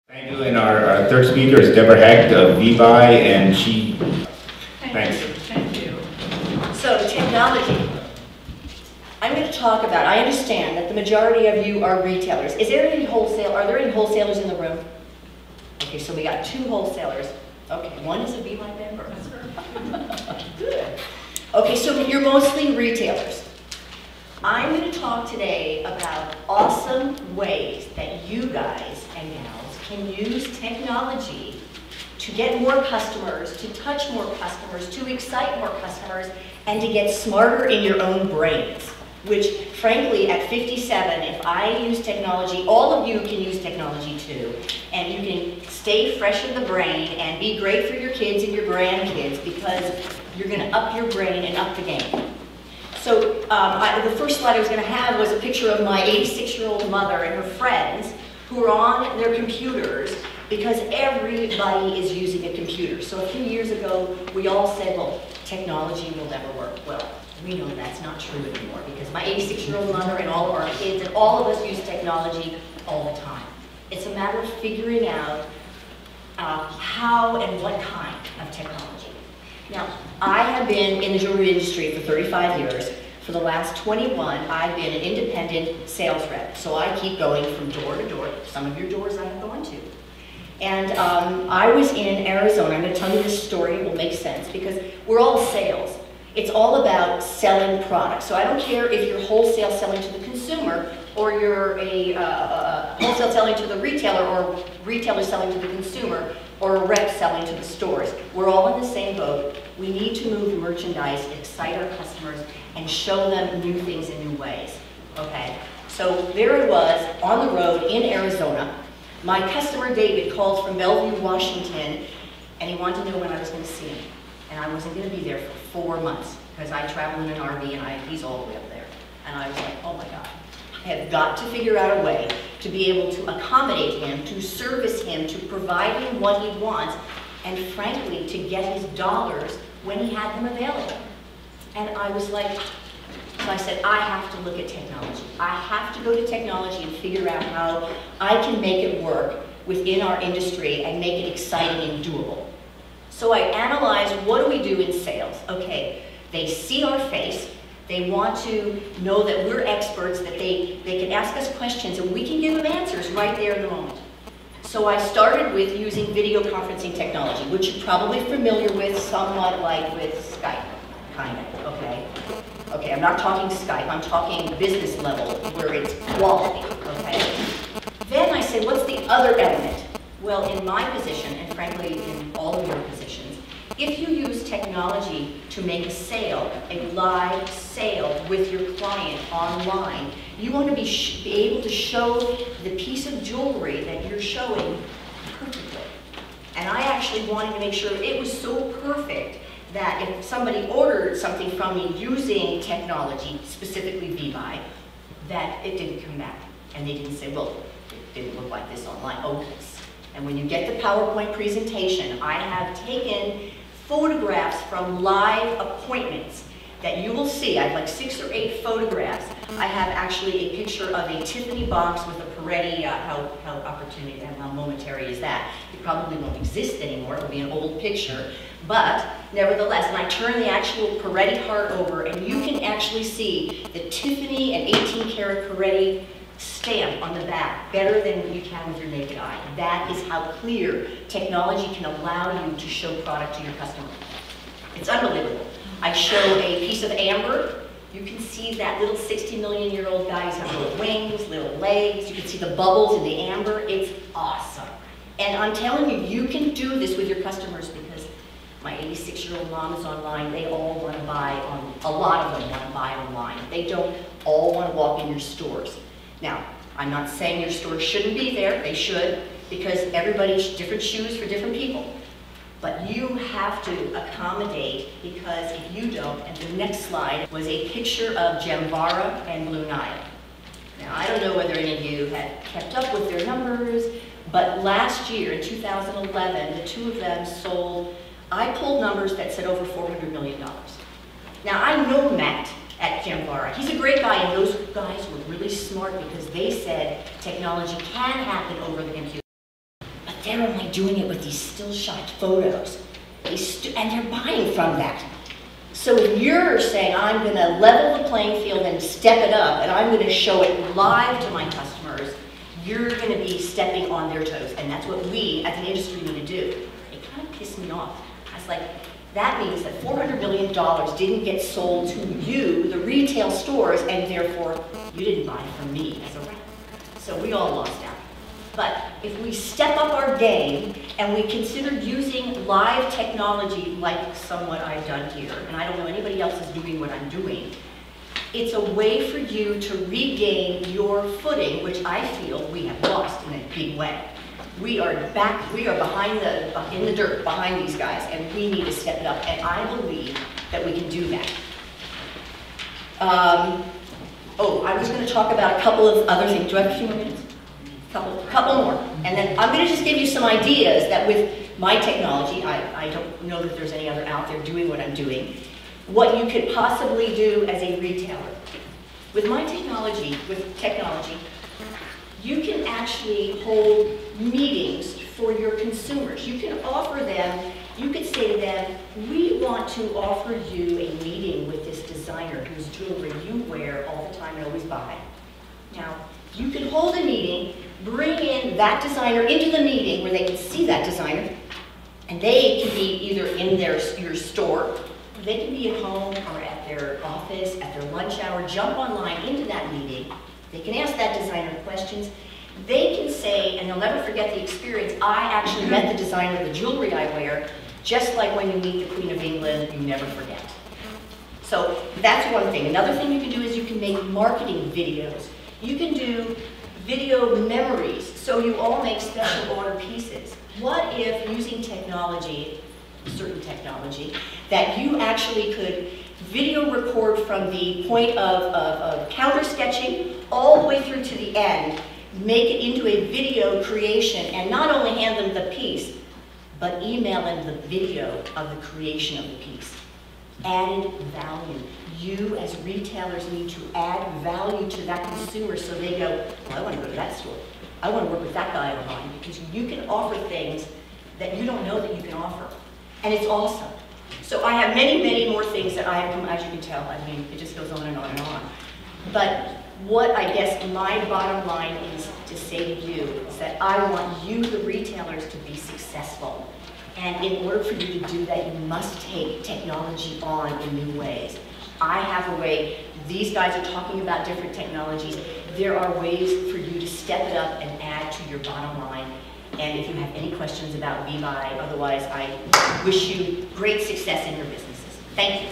Thank you. And our third speaker is Deborah Hecht of VBuy, and she. Thanks. Thank you. So, technology. I'm going to talk about, I understand that the majority of you are retailers. Are there any wholesalers in the room? Okay, so we got 2 wholesalers. Okay, one is a VBuy member. Good. Okay, so you're mostly retailers. I'm going to talk today about awesome ways that you guys and gals can use technology to get more customers, to touch more customers, to excite more customers, and to get smarter in your own brains. Which, frankly, at 57, if I use technology, all of you can use technology too, and you can stay fresh in the brain and be great for your kids and your grandkids because you're going to up your brain and up the game. So the first slide I was going to have was a picture of my 86-year-old mother and her friends who are on their computers because everybody is using a computer. So a few years ago, we all said, well, technology will never work. Well, we know that's not true anymore because my 86-year-old mother and all of our kids and all of us use technology all the time. It's a matter of figuring out how and what kind of technology. Now, I have been in the jewelry industry for 35 years. For the last 21, I've been an independent sales rep. So I keep going from door to door. Some of your doors I have gone to. And I was in Arizona. I'm going to tell you this story. It will make sense because we're all sales. It's all about selling products. So I don't care if you're wholesale selling to the consumer or you're a wholesale selling to the retailer or retailer selling to the consumer or a rep selling to the stores. We're all in the same boat. We need to move merchandise, excite our customers, and show them new things in new ways, okay? So there I was on the road in Arizona. My customer, David, called from Bellevue, Washington, and he wanted to know when I was going to see him. And I wasn't going to be there for 4 months because I travel in an RV and he's all the way up there. And I was like, oh my God, I have got to figure out a way to be able to accommodate him, to service him, to provide him what he wants, and frankly, to get his dollars when he had them available. And I was like, so I said, I have to look at technology. I have to go to technology and figure out how I can make it work within our industry and make it exciting and doable. So I analyzed, what do we do in sales? Okay, they see our face, they want to know that we're experts, that they can ask us questions and we can give them answers right there in the moment. So I started with using video conferencing technology, which you're probably familiar with, somewhat like with Skype, kind of, okay? Okay, I'm not talking Skype, I'm talking business level, where it's quality, okay? Then I said, what's the other element? Well, in my position, and frankly in all of your positions, if you use technology to make a sale, a live sale with your client online, you want to be able to show the piece of jewelry that you're showing perfectly. And I actually wanted to make sure it was so perfect that if somebody ordered something from me using technology, specifically VBuy, that it didn't come back. And they didn't say, well, it didn't look like this online. Okay. And when you get the PowerPoint presentation, I have taken photographs from live appointments that you will see. I have like 6 or 8 photographs. I have actually a picture of a Tiffany box with a Peretti, how opportunity and how momentary is that? It probably won't exist anymore, it'll be an old picture. But nevertheless, and I turn the actual Peretti heart over and you can actually see the Tiffany and 18-karat Peretti stamp on the back, better than you can with your naked eye. That is how clear technology can allow you to show product to your customer. It's unbelievable. I show a piece of amber. You can see that little 60-million-year-old guy. He's got little wings, little legs. You can see the bubbles in the amber. It's awesome. And I'm telling you, you can do this with your customers because my 86-year-old mom is online. They all want to buy a lot of them want to buy online. They don't all want to walk in your stores. Now, I'm not saying your store shouldn't be there, they should, because everybody's different shoes for different people. But you have to accommodate because if you don't, and the next slide was a picture of Gemvara and Blue Nile. Now, I don't know whether any of you had kept up with their numbers, but last year, in 2011, the 2 of them sold, I pulled numbers that said over $400 million. Now, I know Matt at Gemvara. He's a great guy, and those guys were really smart because they said technology can happen over the computer. they're only doing it with these still shot photos. And they're buying from that. So if you're saying, I'm going to level the playing field and step it up, and I'm going to show it live to my customers, you're going to be stepping on their toes. And that's what we, as an industry, need to do. It kind of pissed me off. I was like, that means that $400 million didn't get sold to you, the retail stores, and therefore you didn't buy from me as a rep. So we all lost out. But if we step up our game and we consider using live technology like somewhat I've done here, and I don't know anybody else is doing what I'm doing, it's a way for you to regain your footing, which I feel we have lost in a big way. We are behind in the dirt behind these guys, and we need to step it up, and I believe that we can do that. I was going to talk about a couple of other things. Do I have a few more minutes? Couple more. And then I'm going to just give you some ideas that with my technology, I don't know that there's any other out there doing what I'm doing, what you could possibly do as a retailer. With my technology, you can actually hold meetings for your consumers. You can offer them, you could say to them, we want to offer you a meeting with this designer whose jewelry you wear all the time and always buy. Now, you can hold a meeting, bring in that designer into the meeting where they can see that designer, and they can be either in your store, or they can be at home or at their office, at their lunch hour, jump online into that meeting. They can ask that designer questions. They can say, and they'll never forget the experience, I actually met the designer of the jewelry I wear, just like when you meet the Queen of England, you never forget. So that's one thing. Another thing you can do is you can make marketing videos. You can do video memories, so you all make special order pieces. What if using technology, certain technology, that you actually could video record from the point of counter sketching all the way through to the end, make it into a video creation, and not only hand them the piece, but email them the video of the creation of the piece. Added value. You as retailers need to add value to that consumer so they go, well, I want to go to that store. I want to work with that guy online, because you can offer things that you don't know that you can offer. And it's awesome. So I have many, many more things that I have come, as you can tell, I mean, it just goes on and on and on. But what I guess my bottom line is to say to you is that I want you, the retailers, to be successful. And in order for you to do that, you must take technology on in new ways. I have a way, these guys are talking about different technologies. There are ways for you to step it up and add to your bottom line. And if you have any questions about VBuy, otherwise I wish you great success in your businesses. Thank you.